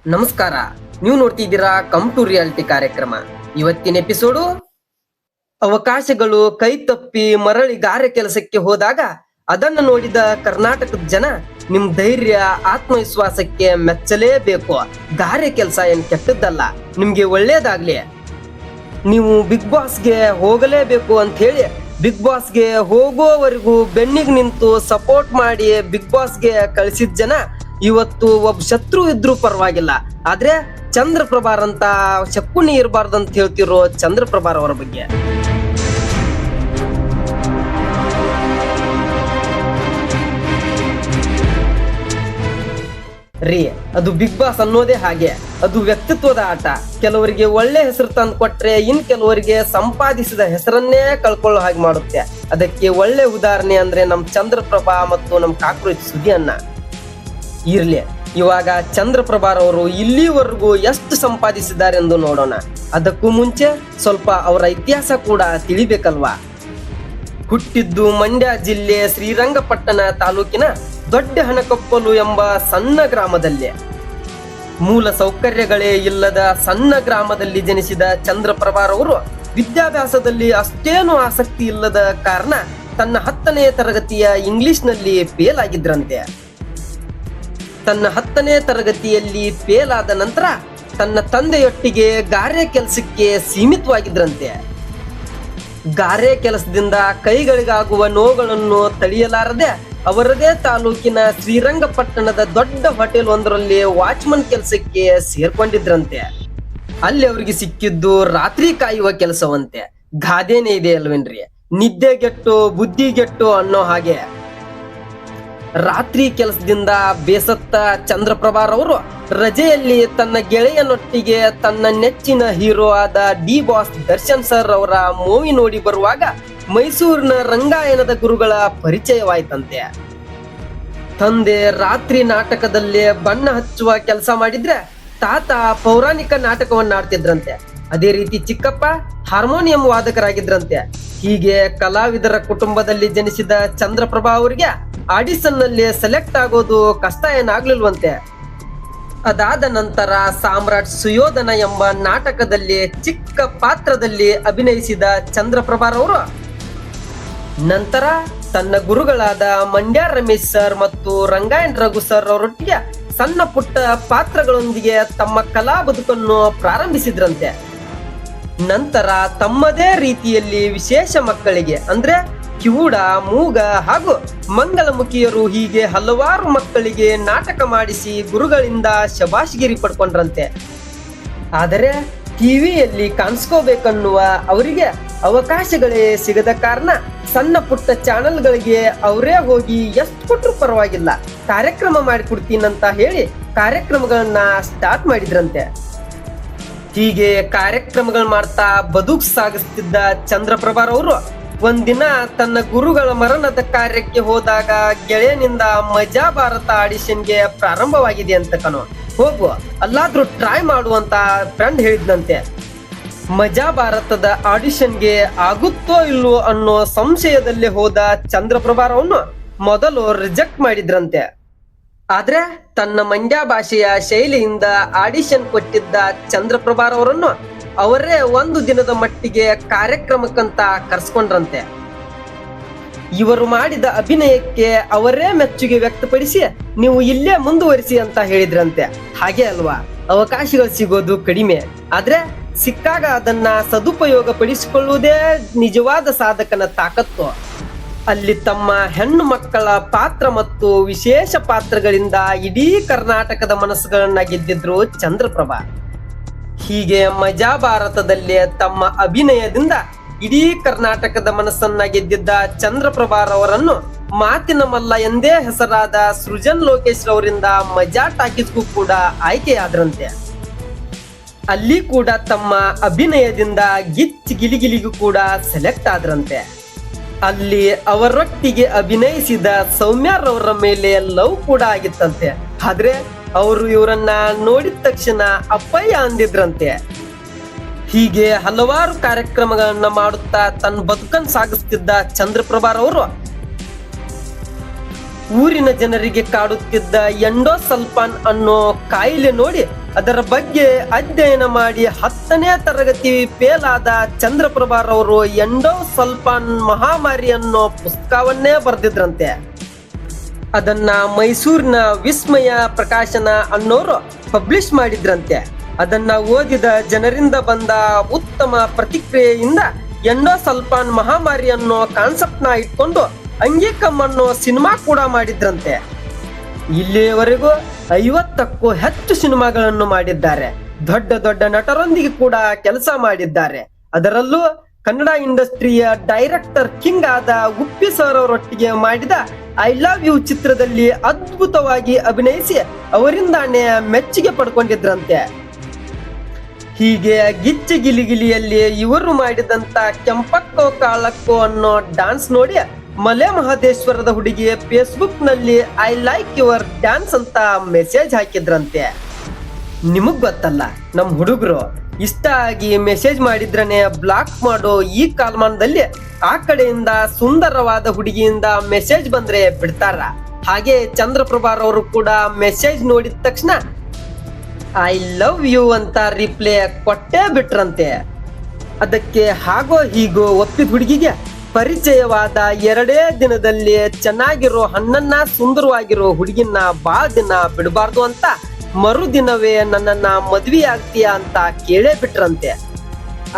ನಮಸ್ಕಾರ. ನೀವು ನೋಡ್ತಿದ್ದೀರಾ ಕಮ್ ಟು ರಿಯಾಲಿಟಿ ಕಾರ್ಯಕ್ರಮ. ಇವತ್ತಿನ ಎಪಿಸೋಡು ಅವಕಾಶಗಳು ಕೈ ತಪ್ಪಿ ಮರಳಿ ಗಾರೆ ಕೆಲಸಕ್ಕೆ ಹೋದಾಗ ಅದನ್ನು ನೋಡಿದ ಕರ್ನಾಟಕದ ಜನ ನಿಮ್ ಧೈರ್ಯ ಆತ್ಮವಿಶ್ವಾಸಕ್ಕೆ ಮೆಚ್ಚಲೇಬೇಕು. ಗಾರೆ ಕೆಲಸ ಏನ್ ಕೆಟ್ಟದ್ದಲ್ಲ, ನಿಮ್ಗೆ ಒಳ್ಳೇದಾಗ್ಲಿ. ನೀವು ಬಿಗ್ ಬಾಸ್ಗೆ ಹೋಗಲೇಬೇಕು ಅಂತ ಹೇಳಿ ಬಿಗ್ ಬಾಸ್ಗೆ ಹೋಗೋವರೆಗೂ ಬೆನ್ನಿಗೆ ನಿಂತು ಸಪೋರ್ಟ್ ಮಾಡಿ ಬಿಗ್ ಬಾಸ್ಗೆ ಕಳಿಸಿದ ಜನ ಇವತ್ತು ಒಬ್ಬ ಶತ್ರು ಇದ್ರೂ ಪರವಾಗಿಲ್ಲ, ಆದ್ರೆ ಚಂದ್ರಪ್ರಭಾರ್ ಅಂತ ಶಕುನಿ ಇರಬಾರ್ದು ಅಂತ ಹೇಳ್ತಿರೋ ಚಂದ್ರಪ್ರಭಾರ್ ಅವರ ಬಗ್ಗೆ. ಅದು ಬಿಗ್ ಬಾಸ್ ಅನ್ನೋದೇ ಹಾಗೆ, ಅದು ವ್ಯಕ್ತಿತ್ವದ ಆಟ. ಕೆಲವರಿಗೆ ಒಳ್ಳೆ ಹೆಸರು ತಂದು ಕೊಟ್ರೆ ಇನ್ ಕೆಲವರಿಗೆ ಸಂಪಾದಿಸಿದ ಹೆಸರನ್ನೇ ಕಳ್ಕೊಳ್ಳೋ ಹಾಗೆ ಮಾಡುತ್ತೆ. ಅದಕ್ಕೆ ಒಳ್ಳೆ ಉದಾಹರಣೆ ಅಂದ್ರೆ ನಮ್ ಚಂದ್ರಪ್ರಭಾ ಮತ್ತು ನಮ್ ಕಾಕ್ರೋಚ್ ಸುದಿ ಅಣ್ಣ. ಇರ್ಲಿ, ಇವಾಗ ಚಂದ್ರಪ್ರಭಾರ್ ಅವರು ಇಲ್ಲಿವರೆಗೂ ಎಷ್ಟು ಸಂಪಾದಿಸಿದ್ದಾರೆ ಎಂದು ನೋಡೋಣ. ಅದಕ್ಕೂ ಮುಂಚೆ ಸ್ವಲ್ಪ ಅವರ ಇತಿಹಾಸ ಕೂಡ ತಿಳಿಬೇಕಲ್ವಾ. ಹುಟ್ಟಿದ್ದು ಮಂಡ್ಯ ಜಿಲ್ಲೆ ಶ್ರೀರಂಗಪಟ್ಟಣ ತಾಲೂಕಿನ ದೊಡ್ಡ ಹಣಕೊಪ್ಪಲು ಎಂಬ ಸಣ್ಣ ಗ್ರಾಮದಲ್ಲಿ. ಮೂಲ ಸೌಕರ್ಯಗಳೇ ಇಲ್ಲದ ಸಣ್ಣ ಗ್ರಾಮದಲ್ಲಿ ಜನಿಸಿದ ಚಂದ್ರಪ್ರಭಾರ್ ಅವರು ವಿದ್ಯಾಭ್ಯಾಸದಲ್ಲಿ ಅಷ್ಟೇನು ಆಸಕ್ತಿ ಇಲ್ಲದ ಕಾರಣ ತನ್ನ 10ನೇ ತರಗತಿಯ ಇಂಗ್ಲಿಷ್ನಲ್ಲಿ ಫೇಲ್ ಆಗಿದ್ರಂತೆ. ತನ್ನ 10ನೇ ತರಗತಿಯಲ್ಲಿ ಫೇಲ್ ಆದ ನಂತರ ತನ್ನ ತಂದೆಯೊಟ್ಟಿಗೆ ಗಾರೆ ಕೆಲಸಕ್ಕೆ ಸೀಮಿತವಾಗಿದ್ರಂತೆ. ಗಾರೆ ಕೆಲಸದಿಂದ ಕೈಗಳಿಗಾಗುವ ನೋವುಗಳನ್ನು ತಡೆಯಲಾರದೆ ಅವರದೇ ತಾಲೂಕಿನ ಶ್ರೀರಂಗಪಟ್ಟಣದ ದೊಡ್ಡ ಹೋಟೆಲ್ ಒಂದರಲ್ಲಿ ವಾಚ್ಮನ್ ಕೆಲಸಕ್ಕೆ ಸೇರ್ಕೊಂಡಿದ್ರಂತೆ. ಅಲ್ಲಿ ಅವ್ರಿಗೆ ಸಿಕ್ಕಿದ್ದು ರಾತ್ರಿ ಕಾಯುವ ಕೆಲಸವಂತೆ. ಗಾದೆನೇ ಇದೆ ಅಲ್ವೇನ್ರಿ, ನಿದ್ದೆಗೆಟ್ಟು ಬುದ್ಧಿಗೆಟ್ಟು ಅನ್ನೋ ಹಾಗೆ. ರಾತ್ರಿ ಕೆಲಸದಿಂದ ಬೇಸತ್ತ ಚಂದ್ರಪ್ರಭಾರ್ ಅವರು ರಜೆಯಲ್ಲಿ ತನ್ನ ಗೆಳೆಯನೊಟ್ಟಿಗೆ ತನ್ನ ನೆಚ್ಚಿನ ಹೀರೋ ಆದ ಡಿ ಬಾಸ್ ದರ್ಶನ್ ಸರ್ ಅವರ ಮೂವಿ ನೋಡಿ ಬರುವಾಗ ಮೈಸೂರಿನ ರಂಗಾಯಣದ ಗುರುಗಳ ಪರಿಚಯವಾಯ್ತಂತೆ. ತಂದೆ ರಾತ್ರಿ ನಾಟಕದಲ್ಲಿ ಬಣ್ಣ ಹಚ್ಚುವ ಕೆಲಸ ಮಾಡಿದ್ರೆ ತಾತ ಪೌರಾಣಿಕ ನಾಟಕವನ್ನ ಆಡ್ತಿದ್ರಂತೆ. ಅದೇ ರೀತಿ ಚಿಕ್ಕಪ್ಪ ಹಾರ್ಮೋನಿಯಂ ವಾದಕರಾಗಿದ್ರಂತೆ. ಹೀಗೆ ಕಲಾವಿದರ ಕುಟುಂಬದಲ್ಲಿ ಜನಿಸಿದ ಚಂದ್ರಪ್ರಭಾ ಅವರಿಗೆ ಆಡಿಷನ್ ನಲ್ಲಿ ಸೆಲೆಕ್ಟ್ ಆಗೋದು ಕಷ್ಟ ಏನಾಗ್ಲಿಲ್ವಂತೆ. ಅದಾದ ನಂತರ ಸಾಮ್ರಾಟ್ ಸುಯೋಧನ ಎಂಬ ನಾಟಕದಲ್ಲಿ ಚಿಕ್ಕ ಪಾತ್ರದಲ್ಲಿ ಅಭಿನಯಿಸಿದ ಚಂದ್ರಪ್ರಭಾರ್ ಅವರು ನಂತರ ತನ್ನ ಗುರುಗಳಾದ ಮಂಡ್ಯ ರಮೇಶ್ ಸರ್ ಮತ್ತು ರಂಗಾಯಣ್ ರಘು ಸರ್ ಅವರೊಟ್ಟಿಗೆ ಸಣ್ಣ ಪುಟ್ಟ ಪಾತ್ರಗಳೊಂದಿಗೆ ತಮ್ಮ ಕಲಾ ಬದುಕನ್ನು ಪ್ರಾರಂಭಿಸಿದ್ರಂತೆ. ನಂತರ ತಮ್ಮದೇ ರೀತಿಯಲ್ಲಿ ವಿಶೇಷ ಮಕ್ಕಳಿಗೆ ಅಂದ್ರೆ ಕಿವುಡ, ಮೂಗ ಹಾಗೂ ಮಂಗಲಮುಖಿಯರು ಹೀಗೆ ಹಲವಾರು ಮಕ್ಕಳಿಗೆ ನಾಟಕ ಮಾಡಿಸಿ ಗುರುಗಳಿಂದ ಶಬಾಷ್ಗಿರಿ ಪಡ್ಕೊಂಡ್ರಂತೆ. ಆದರೆ ಟಿವಿಯಲ್ಲಿ ಕಾಣಿಸ್ಕೋಬೇಕನ್ನುವ ಅವರಿಗೆ ಅವಕಾಶಗಳೇ ಸಿಗದ ಕಾರಣ ಸಣ್ಣ ಪುಟ್ಟ ಚಾನೆಲ್ಗಳಿಗೆ ಅವರೇ ಹೋಗಿ ಎಷ್ಟು ಕೊಟ್ಟರು ಪರವಾಗಿಲ್ಲ ಕಾರ್ಯಕ್ರಮ ಮಾಡಿಕೊಡ್ತೀನಂತ ಹೇಳಿ ಕಾರ್ಯಕ್ರಮಗಳನ್ನ ಸ್ಟಾರ್ಟ್ ಮಾಡಿದ್ರಂತೆ. ಹೀಗೆ ಕಾರ್ಯಕ್ರಮಗಳು ಮಾಡ್ತಾ ಬದುಕು ಸಾಗಿಸ್ತಿದ್ದ ಚಂದ್ರಪ್ರಭಾರ್ ಅವರು ಒಂದಿನ ತನ್ನ ಗುರುಗಳ ಮರಣದ ಕಾರ್ಯಕ್ಕೆ ಹೋದಾಗ ಗೆಳೆಯನಿಂದ ಮಜಾ ಭಾರತ ಆಡಿಷನ್ಗೆ ಪ್ರಾರಂಭವಾಗಿದೆ ಅಂತ ಕಣೋ, ಹೋಗು ಅಲ್ಲಾದ್ರೂ ಟ್ರೈ ಮಾಡುವಂತ ಫ್ರೆಂಡ್ ಹೇಳಿದ್ನಂತೆ. ಮಜಾ ಭಾರತದ ಆಡಿಷನ್ಗೆ ಆಗುತ್ತೋ ಇಲ್ವೋ ಅನ್ನೋ ಸಂಶಯದಲ್ಲಿ ಹೋದ ಚಂದ್ರಪ್ರಭಾರ್ ಅವನು ಮೊದಲು ರಿಜೆಕ್ಟ್ ಮಾಡಿದ್ರಂತೆ. ಆದ್ರೆ ತನ್ನ ಮಂಡ್ಯ ಭಾಷೆಯ ಶೈಲಿಯಿಂದ ಆಡಿಷನ್ ಕೊಟ್ಟಿದ್ದ ಚಂದ್ರಪ್ರಭಾರ್ ಅವರನ್ನು ಅವರೇ ಒಂದು ದಿನದ ಮಟ್ಟಿಗೆ ಕಾರ್ಯಕ್ರಮಕ್ಕಂತ ಕರ್ಸ್ಕೊಂಡ್ರಂತೆ. ಇವರು ಮಾಡಿದ ಅಭಿನಯಕ್ಕೆ ಅವರೇ ಮೆಚ್ಚುಗೆ ವ್ಯಕ್ತಪಡಿಸಿ ನೀವು ಇಲ್ಲೇ ಮುಂದುವರಿಸಿ ಅಂತ ಹೇಳಿದ್ರಂತೆ. ಹಾಗೆ ಅಲ್ವಾ, ಅವಕಾಶಗಳು ಸಿಗೋದು ಕಡಿಮೆ, ಆದ್ರೆ ಸಿಕ್ಕಾಗ ಅದನ್ನ ಸದುಪಯೋಗ ಪಡಿಸಿಕೊಳ್ಳುವುದೇ ನಿಜವಾದ ಸಾಧಕನ ತಾಕತ್ತು. ಅಲ್ಲಿ ತಮ್ಮ ಹೆಣ್ಣು ಮಕ್ಕಳ ಪಾತ್ರ ಮತ್ತು ವಿಶೇಷ ಪಾತ್ರಗಳಿಂದ ಇಡೀ ಕರ್ನಾಟಕದ ಮನಸ್ಸುಗಳನ್ನ ಗೆದ್ದಿದ್ರು ಚಂದ್ರಪ್ರಭಾ. ಹೀಗೆ ಮಜಾ ಭಾರತದಲ್ಲಿ ತಮ್ಮ ಅಭಿನಯದಿಂದ ಇಡೀ ಕರ್ನಾಟಕದ ಮನಸ್ಸನ್ನ ಗೆದ್ದಿದ್ದ ಚಂದ್ರಪ್ರಭಾರ್ ಅವರನ್ನು ಮಾತಿನ ಮಲ್ಲ ಎಂದೇ ಹೆಸರಾದ ಸೃಜನ್ ಲೋಕೇಶ್ ಅವರಿಂದ ಮಜಾ ಟಾಕೀಸ್ಗೂ ಕೂಡ ಆಯ್ಕೆಯಾದ್ರಂತೆ. ಅಲ್ಲಿ ಕೂಡ ತಮ್ಮ ಅಭಿನಯದಿಂದ ಗಿಚ್ ಗಿಲಿಗಿಲಿಗೂ ಕೂಡ ಸೆಲೆಕ್ಟ್ ಆದ್ರಂತೆ. ಅಲ್ಲಿ ಅವರೊಟ್ಟಿಗೆ ಅಭಿನಯಿಸಿದ ಸೌಮ್ಯರವರ ಮೇಲೆ ಲವ್ ಕೂಡ ಆಗಿತ್ತಂತೆ. ಆದ್ರೆ ಅವರು ಇವರನ್ನ ನೋಡಿದ ತಕ್ಷಣ ಅಪ್ಪಯ್ಯ ಅಂದಿದ್ರಂತೆ. ಹೀಗೆ ಹಲವಾರು ಕಾರ್ಯಕ್ರಮಗಳನ್ನ ಮಾಡುತ್ತಾ ತನ್ನ ಬದುಕನ್ನು ಸಾಗಿಸ್ತಿದ್ದ ಚಂದ್ರಪ್ರಭಾರ್ ಅವರು ಊರಿನ ಜನರಿಗೆ ಕಾಡುತ್ತಿದ್ದ ಎಂಡೋಸಲ್ಫಾನ್ ಅನ್ನೋ ಕಾಯಿಲೆ ನೋಡಿ ಅದರ ಬಗ್ಗೆ ಅಧ್ಯಯನ ಮಾಡಿ 10ನೇ ತರಗತಿ ಫೇಲ್ ಆದ ಚಂದ್ರಪ್ರಭಾರವರು ಎಂಡೋಸಲ್ಫಾನ್ ಮಹಾಮಾರಿ ಅನ್ನೋ ಪುಸ್ತಕವನ್ನೇ ಬರೆದಿದ್ರಂತೆ. ಅದನ್ನ ಮೈಸೂರಿನ ವಿಸ್ಮಯ ಪ್ರಕಾಶನ ಅನ್ನೋರು ಪಬ್ಲಿಷ್ ಮಾಡಿದ್ರಂತೆ. ಅದನ್ನ ಓದಿದ ಜನರಿಂದ ಬಂದ ಉತ್ತಮ ಪ್ರತಿಕ್ರಿಯೆಯಿಂದ ಎಂಡೋಸಲ್ಫಾನ್ ಮಹಾಮಾರಿ ಅನ್ನೋ ಕಾನ್ಸೆಪ್ಟ್ ನ ಇಟ್ಕೊಂಡು ಅಂಗೀಕಂ ಅನ್ನೋ ಸಿನಿಮಾ ಕೂಡ ಮಾಡಿದ್ರಂತೆ. ಇಲ್ಲಿಯವರೆಗೂ 50ಕ್ಕೂ ಹೆಚ್ಚು ಸಿನಿಮಾಗಳನ್ನು ಮಾಡಿದ್ದಾರೆ. ದೊಡ್ಡ ದೊಡ್ಡ ನಟರೊಂದಿಗೆ ಕೂಡ ಕೆಲಸ ಮಾಡಿದ್ದಾರೆ. ಅದರಲ್ಲೂ ಕನ್ನಡ ಇಂಡಸ್ಟ್ರಿಯ ಡೈರೆಕ್ಟರ್ ಕಿಂಗ್ ಆದ ಉಪ್ಪಿ ಸರ್ ಅವರೊಟ್ಟಿಗೆ ಮಾಡಿದ ಐ ಲವ್ ಯು ಚಿತ್ರದಲ್ಲಿ ಅದ್ಭುತವಾಗಿ ಅಭಿನಯಿಸಿ ಅವರಿಂದಾನೇ ಮೆಚ್ಚುಗೆ ಪಡ್ಕೊಂಡಿದ್ರಂತೆ. ಹೀಗೆ ಗಿಚ್ಚಿ ಗಿಲಿಗಿಲಿಯಲ್ಲಿ ಇವರು ಮಾಡಿದಂತ ಕೆಂಪಕ್ಕೋ ಕಾಳಕ್ಕೋ ಅನ್ನೋ ಡಾನ್ಸ್ ನೋಡಿ ಮಲೆ ಮಹದೇಶ್ವರದ ಹುಡುಗಿ ಫೇಸ್ಬುಕ್ ನಲ್ಲಿ ಐ ಲೈಕ್ ಯುವರ್ ಡ್ಯಾನ್ಸ್ ಅಂತ ಮೆಸೇಜ್ ಹಾಕಿದ್ರಂತೆ. ನಿಮಗ್ ಗೊತ್ತಲ್ಲ, ನಮ್ ಹುಡುಗರು ಇಷ್ಟ ಆಗಿ ಮೆಸೇಜ್ ಮಾಡಿದ್ರನೆ ಬ್ಲಾಕ್ ಮಾಡೋ ಈ ಕಾಲಮಾನದಲ್ಲಿ ಆ ಕಡೆಯಿಂದ ಸುಂದರವಾದ ಹುಡುಗಿಯಿಂದ ಮೆಸೇಜ್ ಬಂದ್ರೆ ಬಿಡ್ತಾರ. ಹಾಗೆ ಚಂದ್ರಪ್ರಭಾರ್ ಅವರು ಕೂಡ ಮೆಸೇಜ್ ನೋಡಿದ ತಕ್ಷಣ ಐ ಲವ್ ಯು ಅಂತ ರಿಪ್ಲೈ ಕೊಟ್ಟೇ ಬಿಟ್ರಂತೆ. ಅದಕ್ಕೆ ಹಾಗೋ ಹೀಗೋ ಒಪ್ಪಿದ ಹುಡುಗಿಗೆ ಪರಿಚಯವಾದ 2 ದಿನದಲ್ಲಿ ಚೆನ್ನಾಗಿರೋ ಹಣ್ಣನ್ನ ಸುಂದರವಾಗಿರೋ ಹುಡುಗಿನ ಬಾಳ ದಿನ ಬಿಡಬಾರ್ದು ಅಂತ ಮರುದಿನವೇ ನನ್ನನ್ನ ಮದ್ವೆ ಆಗ್ತೀಯಾ ಅಂತ ಕೇಳೇ ಬಿಟ್ರಂತೆ.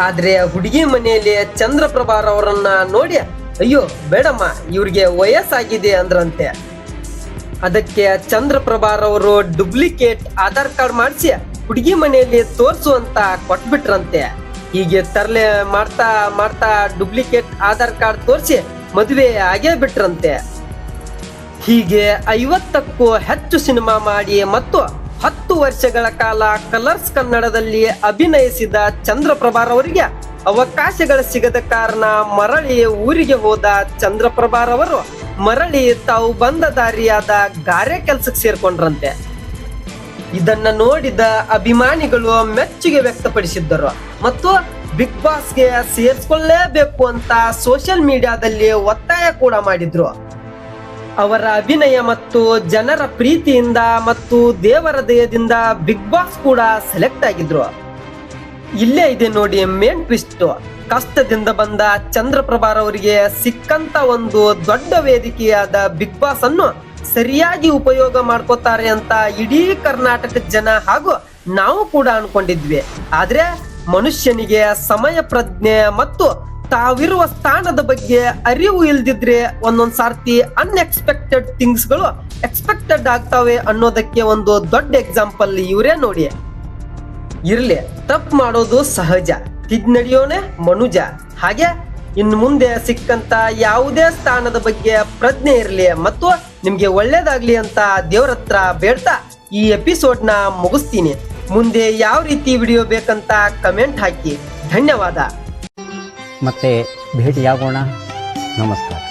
ಆದ್ರೆ ಹುಡುಗಿ ಮನೆಯಲ್ಲಿ ಚಂದ್ರಪ್ರಭಾರ್ ಅವರನ್ನ ನೋಡಿ ಅಯ್ಯೋ ಬೇಡಮ್ಮ ಇವ್ರಿಗೆ ವಯಸ್ಸಾಗಿದೆ ಅಂದ್ರಂತೆ. ಅದಕ್ಕೆ ಚಂದ್ರಪ್ರಭಾರ್ ಅವರು ಡುಪ್ಲಿಕೇಟ್ ಆಧಾರ್ ಕಾರ್ಡ್ ಮಾಡಿಸಿ ಹುಡುಗಿ ಮನೆಯಲ್ಲಿ ತೋರ್ಸು ಅಂತ ಕೊಟ್ಬಿಟ್ರಂತೆ. ಹೀಗೆ ತರಲೆ ಮಾಡ್ತಾ ಮಾಡ್ತಾ ಡುಪ್ಲಿಕೇಟ್ ಆಧಾರ್ ಕಾರ್ಡ್ ತೋರಿಸಿ ಮದುವೆ ಆಗೇ ಬಿಟ್ರಂತೆ. ಹೀಗೆ 50ಕ್ಕೂ ಹೆಚ್ಚು ಸಿನಿಮಾ ಮಾಡಿ ಮತ್ತು 10 ವರ್ಷಗಳ ಕಾಲ ಕಲರ್ಸ್ ಕನ್ನಡದಲ್ಲಿ ಅಭಿನಯಿಸಿದ ಚಂದ್ರಪ್ರಭಾರ್ ಅವರಿಗೆ ಅವಕಾಶಗಳು ಸಿಗದ ಕಾರಣ ಮರಳಿ ಊರಿಗೆ ಹೋದ ಚಂದ್ರಪ್ರಭಾರ್ ಅವರು ಮರಳಿ ತಾವು ಬಂದ ದಾರಿಯಾದ ಗಾರೆ ಕೆಲ್ಸಕ್ಕೆ ಸೇರ್ಕೊಂಡ್ರಂತೆ. ಇದನ್ನ ನೋಡಿದ ಅಭಿಮಾನಿಗಳು ಮೆಚ್ಚುಗೆ ವ್ಯಕ್ತಪಡಿಸಿದ್ದರು ಮತ್ತು ಬಿಗ್ ಬಾಸ್ಗೆ ಸೇರ್ಸ್ಕೊಳ್ಳೇಬೇಕು ಅಂತ ಸೋಷಿಯಲ್ ಮೀಡಿಯಾದಲ್ಲಿ ಒತ್ತಾಯ ಕೂಡ ಮಾಡಿದ್ರು. ಅವರ ಅಭಿನಯ ಮತ್ತು ಜನರ ಪ್ರೀತಿಯಿಂದ ಮತ್ತು ದೇವರ ದಯದಿಂದ ಬಿಗ್ ಬಾಸ್ ಕೂಡ ಸೆಲೆಕ್ಟ್ ಆಗಿದ್ರು. ಇಲ್ಲೇ ಇದೆ ನೋಡಿ ಮೇನ್ ಟ್ವಿಸ್ಟ್. ಕಷ್ಟದಿಂದ ಬಂದ ಚಂದ್ರಪ್ರಭಾರ್ ಅವರಿಗೆ ಸಿಕ್ಕಂತ ಒಂದು ದೊಡ್ಡ ವೇದಿಕೆಯಾದ ಬಿಗ್ ಬಾಸ್ ಅನ್ನು ಸರಿಯಾಗಿ ಉಪಯೋಗ ಮಾಡ್ಕೋತಾರೆ ಅಂತ ಇಡೀ ಕರ್ನಾಟಕದ ಜನ ಹಾಗೂ ನಾವು ಕೂಡ ಅನ್ಕೊಂಡಿದ್ವಿ. ಆದ್ರೆ ಮನುಷ್ಯನಿಗೆ ಸಮಯ ಪ್ರಜ್ಞೆ ಮತ್ತು ತಾವಿರುವ ಸ್ಥಾನದ ಬಗ್ಗೆ ಅರಿವು ಇಲ್ದಿದ್ರೆ ಒಂದೊಂದ್ ಸಾರ್ತಿ ಅನ್ಎಕ್ಸ್ಪೆಕ್ಟೆಡ್ ಥಿಂಗ್ಸ್ ಗಳು ಎಕ್ಸ್ಪೆಕ್ಟೆಡ್ ಆಗ್ತಾವೆ ಅನ್ನೋದಕ್ಕೆ ಒಂದು ದೊಡ್ಡ ಎಕ್ಸಾಂಪಲ್ ಇವರೇ ನೋಡಿ. ಇರ್ಲಿ, ತಪ್ಪು ಮಾಡೋದು ಸಹಜ, ತಿದ್ನಡಿಯೋನೆ ಮನುಜ. ಹಾಗೆ ಇನ್ನು ಮುಂದೆ ಸಿಕ್ಕಂತ ಯಾವುದೇ ಸ್ಥಾನದ ಬಗ್ಗೆ ಪ್ರಜ್ಞೆ ಇರಲಿ ಮತ್ತು ನಿಮ್ಗೆ ಒಳ್ಳೇದಾಗ್ಲಿ ಅಂತ ದೇವ್ರ ಹತ್ರ ಬೇಡ್ತಾ ಈ ಎಪಿಸೋಡ್ ನ ಮುಗಿಸ್ತೀನಿ. ಮುಂದೆ ಯಾವ ರೀತಿ ವಿಡಿಯೋ ಬೇಕಂತ ಕಮೆಂಟ್ ಹಾಕಿ. ಧನ್ಯವಾದ. ಮತ್ತೆ ಭೇಟಿಯಾಗೋಣ. ನಮಸ್ಕಾರ.